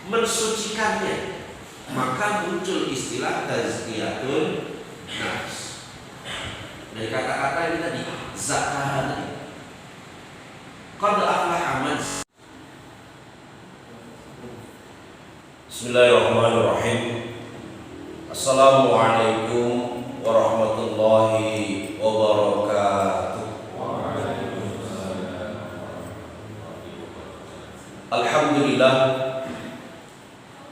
mensucikannya, maka muncul istilah tazkiyatun nafs. Dari kata-kata ini tadi, zakah. Qad aflaha man. Bismillahirrahmanirrahim. Assalamualaikum warahmatullahi wabarakatuh. Alhamdulillah,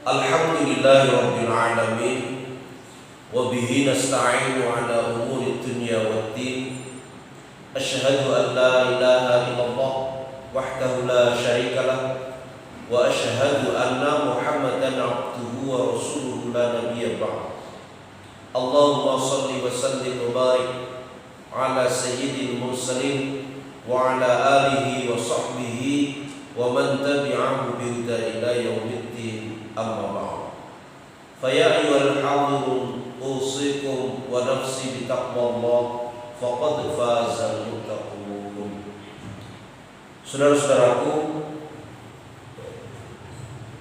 alhamdulillahi rabbil alamin, wa bihi nasta'inu ala umuri dunya waddin. Asyhadu an la ilaha illallah wahdahu la syarika lah, wa asyhadu anna Muhammadan abduhu wa rasuluhu la nabiyya ba'd. Allahumma shalli wa sallim wa barik ala sayyidil mursalin wa ala alihi wa sahbihi wa man tabi'ahu bi huda ila yaumiddin, amma ba'd. Fa ya ayyuhal hadirun usikum wa nafsi bi taqwallah faqad fazal muttaqun. Saudara-saudaraku,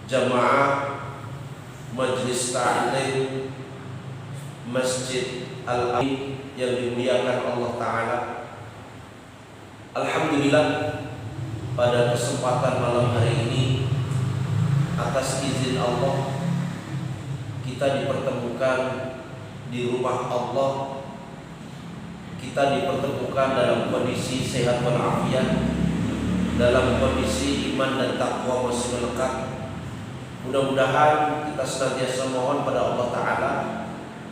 jamaah Majelis Ta'lim Masjid Al-Amin yang dimuliakan Allah Ta'ala, alhamdulillah pada kesempatan malam hari ini, atas izin Allah, kita dipertemukan di rumah Allah. Kita dipertemukan dalam kondisi sehat walafiat, dalam kondisi iman dan takwa masih melekat. Mudah-mudahan kita senantiasa mohon pada Allah Ta'ala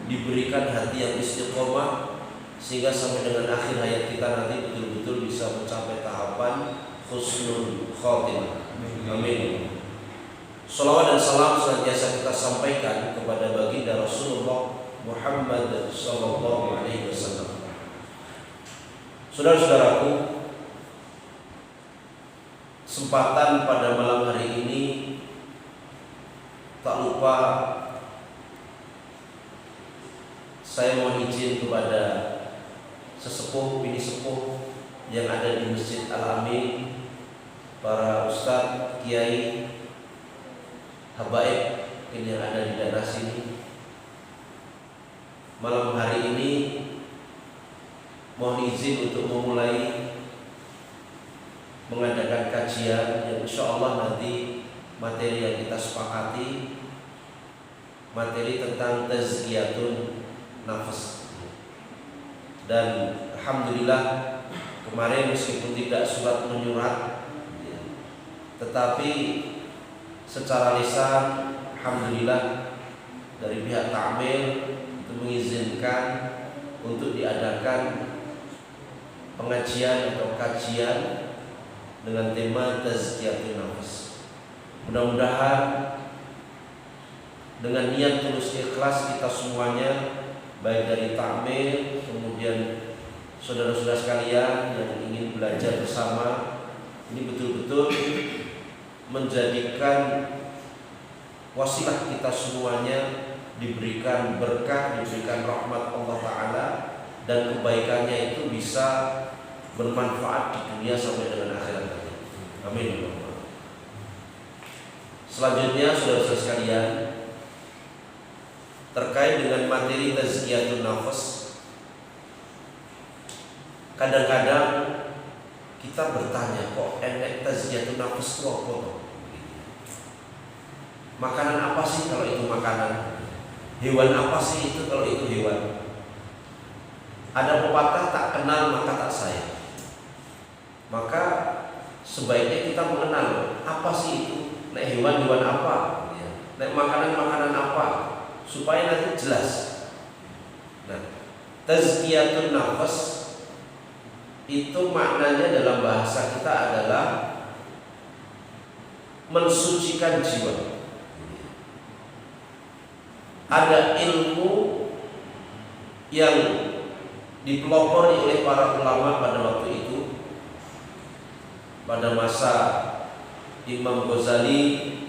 diberikan hati yang istiqomah, sehingga sampai dengan akhir hayat kita nanti betul-betul bisa mencapai tahapan husnul khotimah. Amin. Salawat dan salam senantiasa kita sampaikan kepada baginda Rasulullah Muhammad sallallahu alaihi wasallam. Saudara-saudaraku, kesempatan pada malam hari ini tak lupa saya mohon izin kepada sesepuh, bini sepuh yang ada di Masjid Al-Amin, para ustadz, kiai, habaib yang ada di daerah sini. Malam hari ini mohon izin untuk memulai mengadakan kajian yang insya Allah nanti materi yang kita sepakati, materi tentang tazkiyatun nafas. Dan alhamdulillah kemarin meskipun tidak surat menyurat, tetapi secara lisan alhamdulillah dari pihak ta'mil itu mengizinkan untuk diadakan pengajian atau kajian dengan tema tazkiyatun nafas. Mudah-mudahan dengan niat tulus ikhlas kita semuanya, baik dari ta'mil, kemudian saudara-saudara sekalian yang ingin belajar bersama, ini betul-betul menjadikan wasilah kita semuanya diberikan berkah, diberikan rahmat Allah Ta'ala, dan kebaikannya itu bisa bermanfaat di dunia sampai dengan akhirat nanti. Amin. Selanjutnya saudara-saudara sekalian, terkait dengan materi tazkiyatun nafas, kadang-kadang kita bertanya, kok enek tazkiyatun nafas itu apa? Makanan apa sih kalau itu makanan? Hewan apa sih itu kalau itu hewan? Ada pepatah, tak kenal maka tak sayang. Maka sebaiknya kita mengenal apa sih itu, nek hewan apa, nek makanan apa, supaya nanti jelas. Nah, tazkiyatun nafas itu maknanya dalam bahasa kita adalah mensucikan jiwa. Ada ilmu yang dipelopori oleh para ulama pada waktu itu, pada masa Imam Ghazali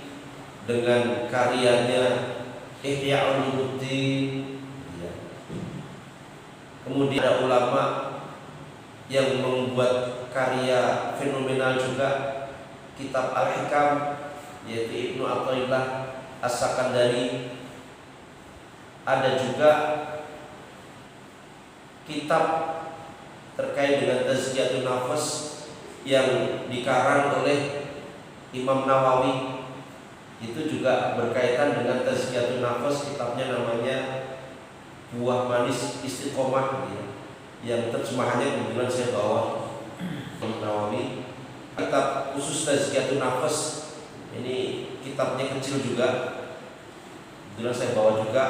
dengan karyanya Ihya Ulumuddin. Kemudian ada ulama yang membuat karya fenomenal juga, kitab Al-Hikam, yaitu Ibnu Athaillah As-Sakandari. Ada juga kitab terkait dengan Tazkiyatun Nafas yang dikarang oleh Imam Nawawi, itu juga berkaitan dengan Tazkiyatun Nafas. Kitabnya namanya Buah Manis Istiqomah, yang terjemahannya kebetulan saya bawa Imam Nawawi. Kitab khusus Tazkiyatun Nafas ini kitabnya kecil juga, kebetulan saya bawa juga.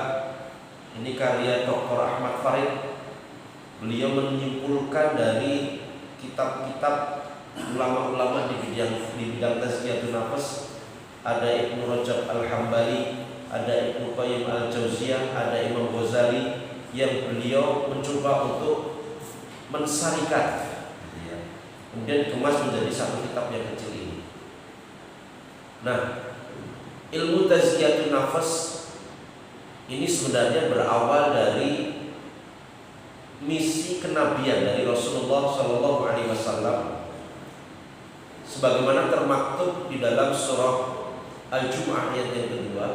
Ini karya Dr. Ahmad Farid. Beliau menyimpulkan dari kitab-kitab ulama-ulama di bidang Tazkiyatun Nafas. Ada Ibnu Rajab Al-Hambali, ada Ibnu Qayyim Al-Jauziyah, ada Imam Ghazali, yang beliau mencoba untuk mensarikan, kemudian dikemas menjadi satu kitab yang kecil ini. Nah, ilmu Tazkiyatun Nafas ini sebenarnya berawal dari misi kenabian dari Rasulullah Shallallahu Alaihi Wasallam, sebagaimana termaktub di dalam surah Al-Jumu'ah ayat yang kedua,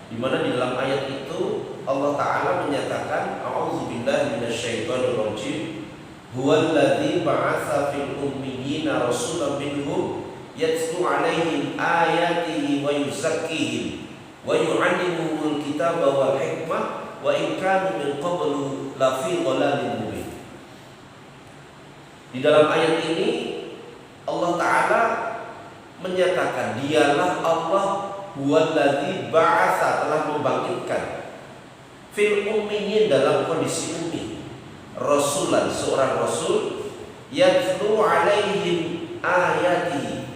di mana di dalam ayat itu Allah Taala menyatakan, A'udzubillahi minasyaitonirrajim, huwallazi ba'atsa fil ummiyina rasulan minhum yatlu 'alaihim ayatihi wa yuzakkihim wa yu'allimuhumul kitaba wal hikmah wa in kanu min qablu lafi dhalalin mubin. Di dalam ayat ini Allah Ta'ala menyatakan dialah Allah huwallazi ba'atsa, telah membangkitkan, fil ummiyin, dalam kondisi ummi, rasulan, seorang rasul, yatlu 'alaihim ayatihi,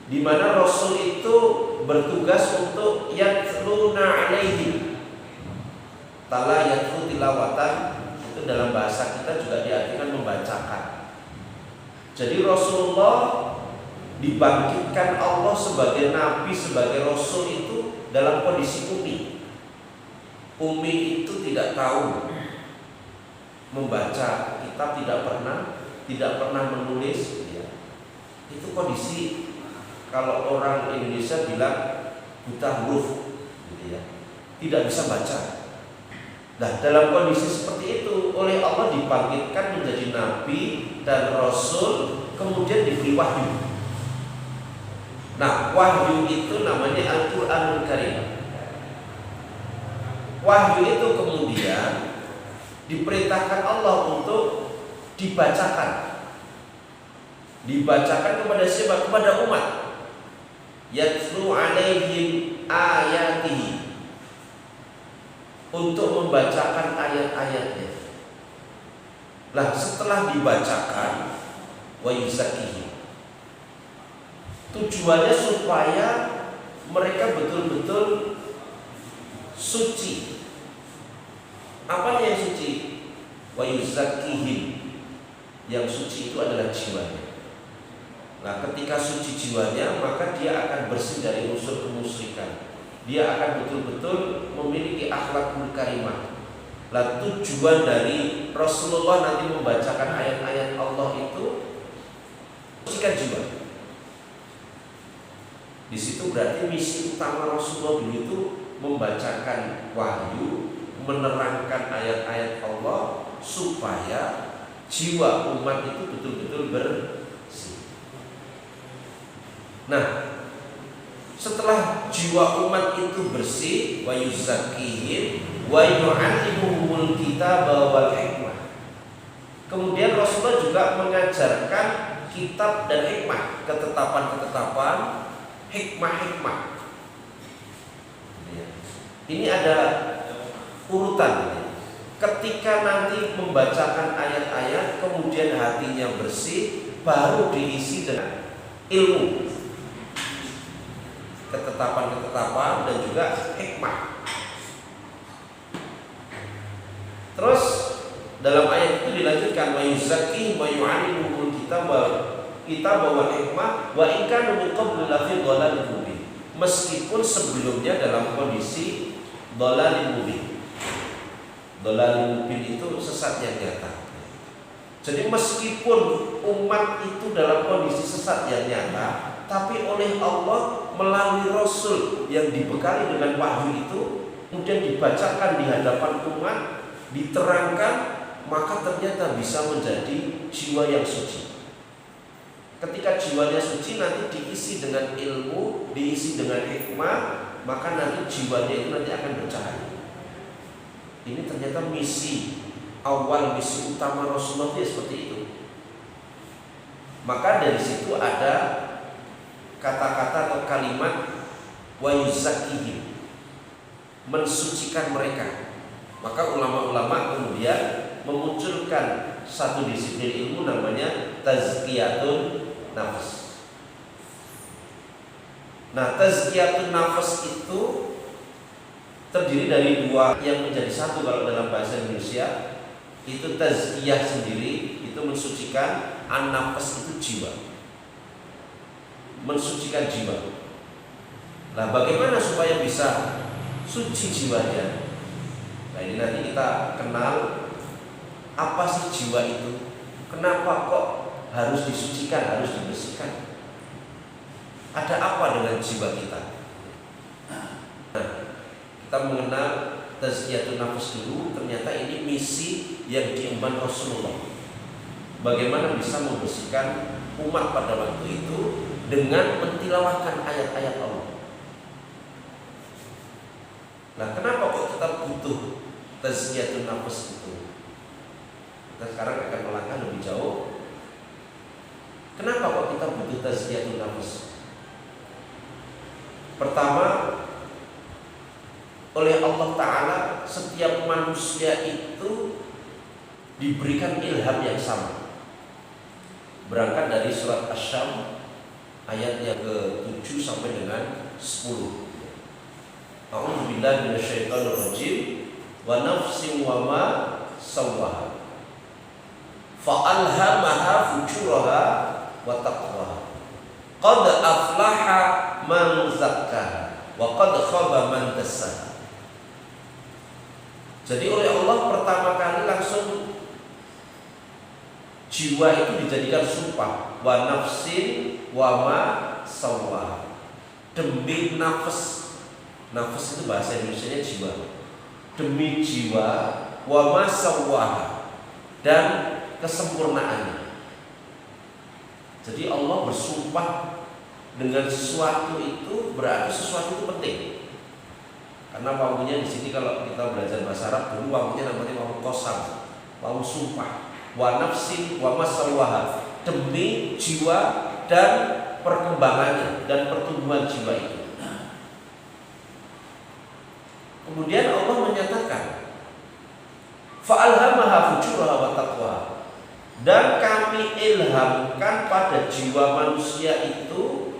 di mana rasul itu bertugas untuk yatluna 'alaihim. Tala yatlu tilawatan, itu dalam bahasa kita juga diartikan membacakan. Jadi Rasulullah dibangkitkan Allah sebagai nabi, sebagai rasul itu dalam kondisi ummi. Ummi itu tidak tahu membaca kitab, tidak pernah menulis, ya. Itu kondisi, kalau orang Indonesia bilang buta huruf, gitu ya, tidak bisa baca. Nah, dalam kondisi seperti itu oleh Allah dibangkitkan menjadi nabi dan rasul, kemudian diberi wahyu. Nah, wahyu itu namanya Al-Qur'anul Karim. Wahyu itu kemudian diperintahkan Allah untuk dibacakan. Dibacakan kepada siapa? Kepada umat. Yatlu 'alaihim ayatihi, untuk membacakan ayat-ayatnya. Nah, setelah dibacakan, wa yuzakkihim, tujuannya supaya mereka betul-betul suci. Apa yang suci? Wa yuzakkihim, yang suci itu adalah jiwanya. Nah, ketika suci jiwanya, maka dia akan bersih dari unsur kemusyrikan. Dia akan betul-betul memiliki akhlakul karimah. Lah, tujuan dari Rasulullah nanti membacakan ayat-ayat Allah itu sucikan jiwa. Di situ berarti misi utama Rasulullah dulu itu membacakan wahyu, menerangkan ayat-ayat Allah supaya jiwa umat itu betul-betul bersih. Nah, setelah jiwa umat itu bersih, wa yuzakkihim wa yu'allimuhumul kitaba wal hikmah, kemudian Rasulullah juga mengajarkan kitab dan hikmah, ketetapan-ketetapan, hikmah-hikmah. Ini ada urutan. Ketika nanti membacakan ayat-ayat, kemudian hatinya bersih, baru diisi dengan ilmu, ketetapan-ketetapan dan juga hikmah. Terus dalam ayat itu dilanjutkan, wa yuzakkihim wa yu'allimuhumul kitaba wal hikmah wa in kanu min qablu lafi dhalalin mubin, meskipun sebelumnya dalam kondisi dhalalin mubin. Dhalalin mubin itu sesat yang nyata. Jadi meskipun umat itu dalam kondisi sesat yang nyata, tapi oleh Allah melalui Rasul yang dibekali dengan wahyu itu kemudian dibacakan di hadapan umat, diterangkan, maka ternyata bisa menjadi jiwa yang suci. Ketika jiwanya suci nanti diisi dengan ilmu, diisi dengan hikmah, maka nanti jiwanya itu nanti akan bercahaya. Ini ternyata misi awal, misi utama Rasulullah itu seperti itu. Maka dari situ ada kata-kata atau kalimat wa yuzakkihim, mensucikan mereka. Maka ulama-ulama kemudian memunculkan satu disiplin ilmu namanya tazkiyatun nafs. Nah, tazkiyatun nafs itu terdiri dari dua yang menjadi satu kalau dalam bahasa Indonesia. Itu tazkiyah sendiri, itu mensucikan, an-nafs itu jiwa, mensucikan jiwa. Nah, bagaimana supaya bisa suci jiwanya? Nah, ini nanti kita kenal apa sih jiwa itu, kenapa kok harus disucikan, harus dibersihkan, ada apa dengan jiwa kita. Nah, kita mengenal tazkiyatun nafs dulu. Ternyata ini misi yang diemban Rasulullah, bagaimana bisa membersihkan umat pada waktu itu dengan mentilawahkan ayat-ayat Allah. Nah, kenapa kok kita butuh tazkiyatun nafs itu? Kita sekarang akan melangkah lebih jauh. Kenapa kok kita butuh tazkiyatun nafs? Pertama, oleh Allah Ta'ala setiap manusia itu diberikan ilham yang sama. Berangkat dari surat Asy-Syams ayat yang ke-7 sampai dengan 10. A'udzu billahi minasyaitonir rajim. Wa nafsin wa ma sawwaha fa alhamaha fujuraha wa taqwaha. Qad aflaha man zakkaha wa qad khaba man dassaha. Jadi oleh Allah pertama kali langsung jiwa itu dijadikan sumpah. Wa nafsin wa ma sawwaha, demi nafs. Nafs itu bahasa Indonesianya jiwa. Demi jiwa, wa ma sawwaha, dan kesempurnaannya. Jadi Allah bersumpah dengan sesuatu itu, berarti sesuatu itu penting. Karena wawunya di sini kalau kita belajar bahasa Arab dulu wawunya namanya wawu qasam, wawu sumpah. Wa nafsin wa ma sawwaha, demi jiwa dan perkembangannya dan pertumbuhan jiwa itu. Kemudian Allah menyatakan fa'alhamaha fujuraha wa taqwaha, dan kami ilhamkan pada jiwa manusia itu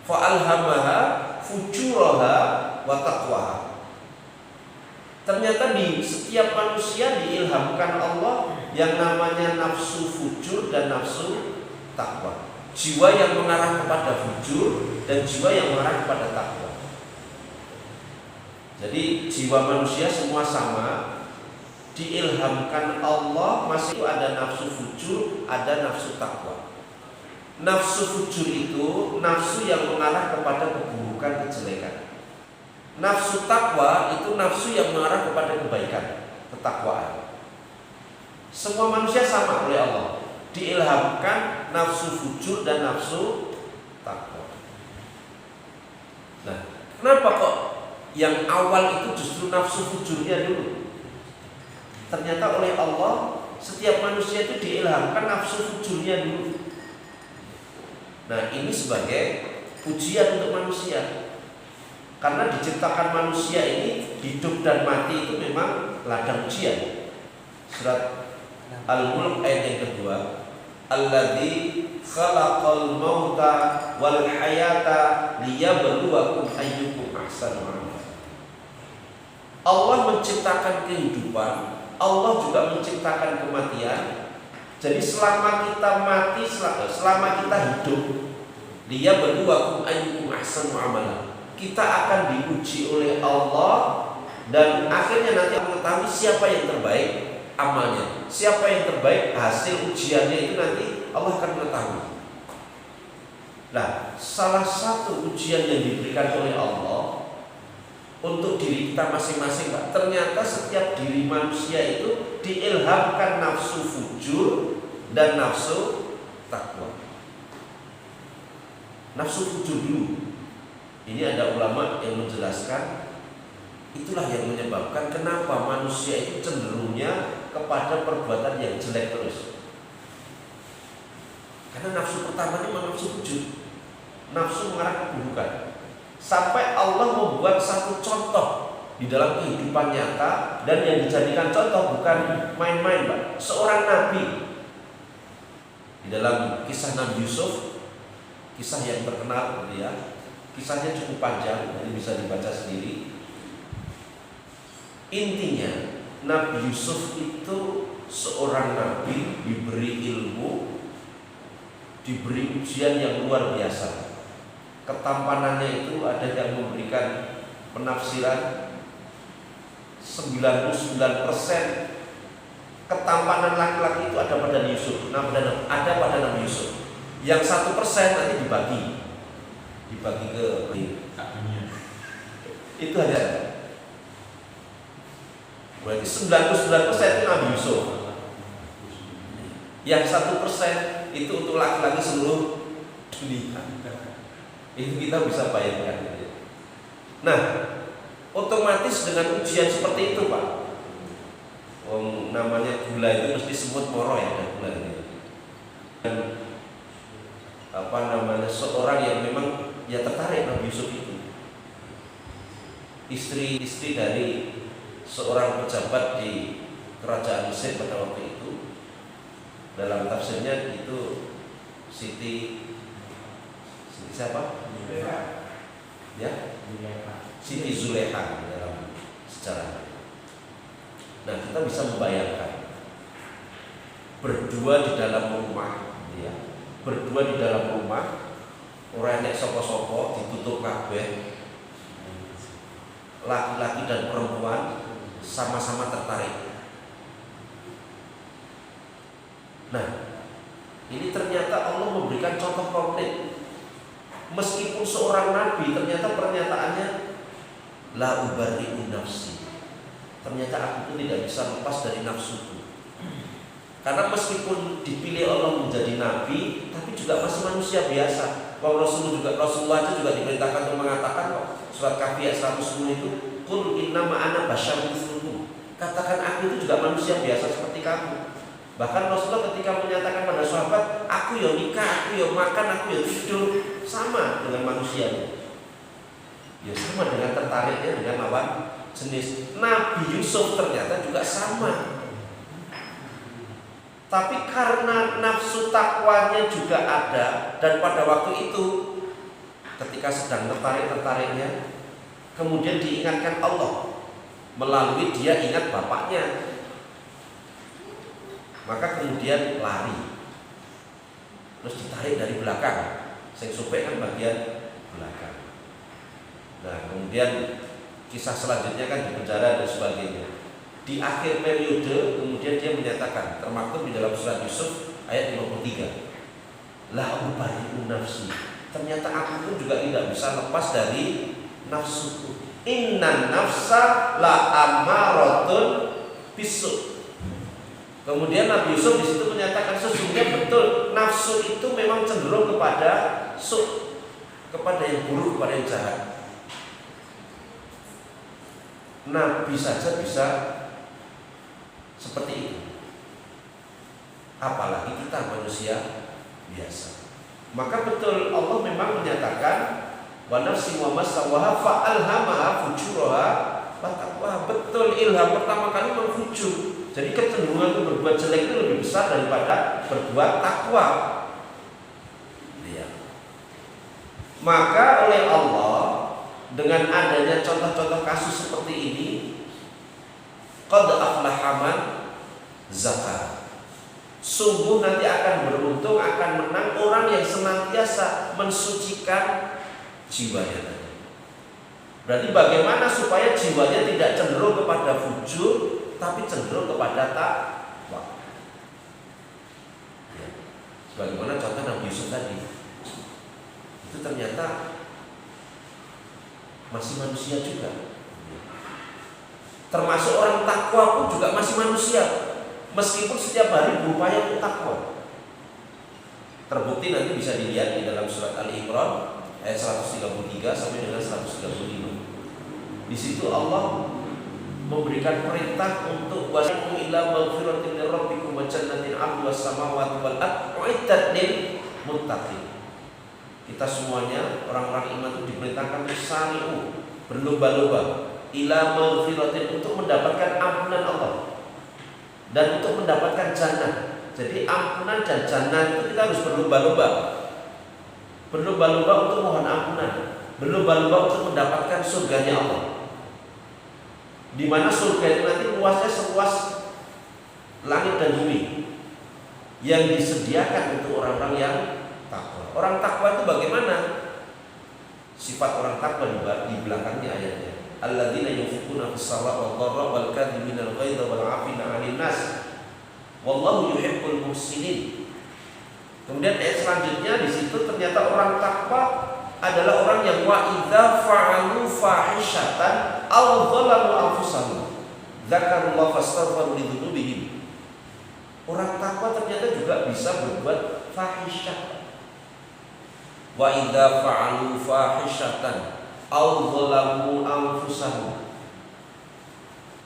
fa'alhamaha fujuraha wa taqwaha. Ternyata di setiap manusia diilhamkan Allah yang namanya nafsu fujur dan nafsu takwa. Jiwa yang mengarah kepada fujur dan jiwa yang mengarah kepada takwa. Jadi jiwa manusia semua sama, diilhamkan Allah. Masih ada nafsu fujur, ada nafsu takwa. Nafsu fujur itu nafsu yang mengarah kepada keburukan, kejelekan. Nafsu takwa itu nafsu yang mengarah kepada kebaikan, ketakwaan. Semua manusia sama oleh Allah, diilhamkan nafsu fujur dan nafsu takwa. Nah, kenapa kok yang awal itu justru nafsu fujurnya dulu? Ternyata oleh Allah setiap manusia itu diilhamkan nafsu fujurnya dulu. Nah, ini sebagai pujian untuk manusia. Karena diciptakan manusia ini hidup dan mati itu memang ladang ujian. Surat Al-Mulk ayat yang kedua, alladzi khalaqal mauta wal hayata liyabluwakum ayyukum ahsanu amala. Allah menciptakan kehidupan, Allah juga menciptakan kematian. Jadi selama kita mati, selama kita hidup, liyabluwakum ayyukum ahsanu amala, kita akan diuji oleh Allah Dan akhirnya nanti akan mengetahui siapa yang terbaik amalnya, siapa yang terbaik hasil ujiannya, itu nanti Allah akan mengetahui. Nah, salah satu ujian yang diberikan oleh Allah untuk diri kita masing-masing, Pak, ternyata setiap diri manusia itu diilhamkan nafsu fujur dan nafsu takwa. Nafsu fujur dulu. Ini ada ulama yang menjelaskan, itulah yang menyebabkan kenapa manusia itu cenderungnya kepada perbuatan yang jelek terus. Karena nafsu pertama ini nafsu fujur, nafsu mengarah keburukan. Sampai Allah membuat satu contoh di dalam kehidupan nyata, dan yang dijadikan contoh bukan main-main, Pak. Seorang nabi di dalam kisah Nabi Yusuf, kisah yang terkenal, ya. Kisahnya cukup panjang, jadi bisa dibaca sendiri. Intinya, Nabi Yusuf itu seorang nabi, diberi ilmu, diberi ujian yang luar biasa. Ketampanannya itu ada yang memberikan penafsiran 99% ketampanan laki-laki itu ada pada Yusuf, ada pada Nabi Yusuf. Yang 1% nanti dibagi ke dunia. Itu hanya berarti 99% itu Nabi Yusuf. Yang 1% itu untuk laki-laki seluruh dunia. Itu kita bisa bayangkan. Nah, otomatis dengan ujian seperti itu, Pak, namanya gula itu mesti semut moro ya, gula ini. Dan seorang yang memang ya tertarik Nabi Yusuf itu, istri dari seorang pejabat di kerajaan Mesir pada waktu itu, dalam tafsirnya itu Siti siapa? Ya, Siti Zulekha dalam sejarah. Nah, kita bisa membayangkan berdua di dalam rumah, ya, berdua di dalam rumah, orang yang soko-soko ditutup kabeh, laki-laki dan perempuan sama-sama tertarik. Nah, ini ternyata Allah memberikan contoh konkret. Meskipun seorang nabi, ternyata pernyataannya la ubari'u nafsi. Ternyata aku itu tidak bisa lepas dari nafsuku. Karena meskipun dipilih Allah menjadi nabi, tapi juga masih manusia biasa. Kalau Rasulullah itu juga diperintahkan untuk mengatakan kok, surat Kahfi ayat 110 itu, qul innama ana basyarun mithlukum. Katakan aku itu juga manusia biasa seperti kamu. Bahkan Rasulullah ketika menyatakan pada sahabat, aku ya nikah, aku ya makan, aku ya tidur, sama dengan manusia. Ya sama dengan tertariknya dengan lawan jenis. Nabi Yusuf ternyata juga sama. Tapi karena nafsu takwanya juga ada, dan pada waktu itu ketika sedang tertarik-tertariknya, kemudian diingatkan Allah melalui dia ingat bapaknya. Maka kemudian lari, terus ditarik dari belakang. Sing supek kan bagian belakang. Nah, kemudian kisah selanjutnya kan di penjara dan sebagainya. Di akhir periode kemudian dia menyatakan, termaktub di dalam surat Yusuf ayat 53, la ubari'u nafsi. Ternyata aku pun juga tidak bisa lepas dari nafsuku. Innan nafsa la ammaratun bisu. Kemudian Nabi Yusuf di situ menyatakan sesungguhnya betul nafsu itu memang cenderung kepada kepada yang buruk, kepada yang jahat. Nabi saja bisa seperti itu, apalagi kita manusia biasa. Maka betul Allah memang menyatakan wa nafsi wa masawaha fa alhamaha fujuraha wa taqwa. Betul, ilham pertama kali memang fujur. Jadi kecenderungan untuk berbuat jelek itu lebih besar daripada berbuat takwa. Ya. Maka oleh Allah dengan adanya contoh-contoh kasus seperti ini, qad aflaha man zakar. Sungguh nanti akan beruntung, akan menang orang yang senantiasa mensucikan jiwanya tadi. Berarti bagaimana supaya jiwanya tidak cenderung kepada fujur, tapi cenderung kepada takwa. Ya. Bagaimana contoh Nabi Yusuf tadi, itu ternyata masih manusia juga. Termasuk orang takwa pun juga masih manusia, meskipun setiap hari berupaya untuk takwa. Terbukti nanti bisa dilihat di dalam surat Al-Imran ayat 133 sampai dengan 135. Di situ Allah memberikan perintah untuk wasiqu ila maghfiratin min rabbikum wa jannatin 'arduha as-samawati wal ardh uiddat lil muttaqin. Kita semuanya orang-orang iman itu diperintahkan bersari'u, berlomba-lomba ila maghfiratin, untuk mendapatkan ampunan Allah dan untuk mendapatkan jannah. Jadi ampunan dan jannah itu kita harus berlomba-lomba. Berlomba-lomba untuk mohon ampunan, berlomba-lomba untuk mendapatkan surganya Allah. Di mana surga itu nanti luasnya seluas langit dan bumi, yang disediakan untuk orang-orang yang takwa. Orang takwa itu bagaimana? Sifat orang takwa di belakangnya ayatnya. Alladzina yunfiquna fis-sarra'i wad-dharra'i wal kadhimina al-ghaidha wal 'afina 'anil nas wallahu yuhibbul muhsinin. Kemudian ayat selanjutnya di situ ternyata orang takwa adalah orang yang wa idza fa'alu fahishatan aw dzalamu anfusahum dzakarullaha fastaghfiru lidzunubihim. Orang takwa ternyata juga bisa berbuat fahisyah. Wa idza fa'alu fahishatan aw dzalamu anfusahum,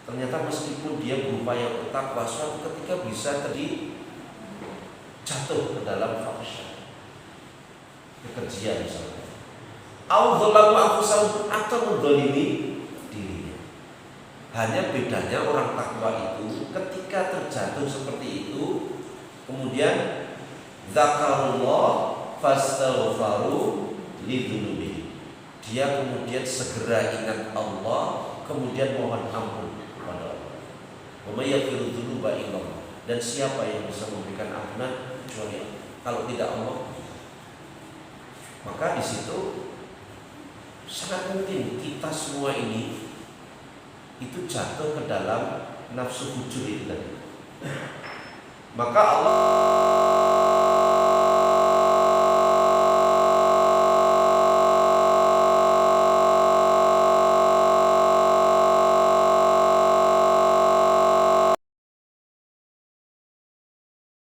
ternyata meskipun dia berupaya bertakwa, suatu ketika bisa jatuh ke dalam fahisyah, kekejian misalnya. Aw dzalamu anfusahum, atau menzalimi dirinya. Hanya bedanya orang takwa itu ketika terjatuh seperti itu, kemudian zakarullah fastaghfaru lidzunubihim, dia kemudian segera ingat Allah, kemudian mohon ampun kepada Allah. Wa may yaghfiru dzunuba illallah, dan siapa yang bisa memberikan ampunan kecuali Allah? Kalau tidak Allah, maka di situ sangat mungkin kita semua ini itu jatuh ke dalam nafsu fujur itu tadi. Maka Allah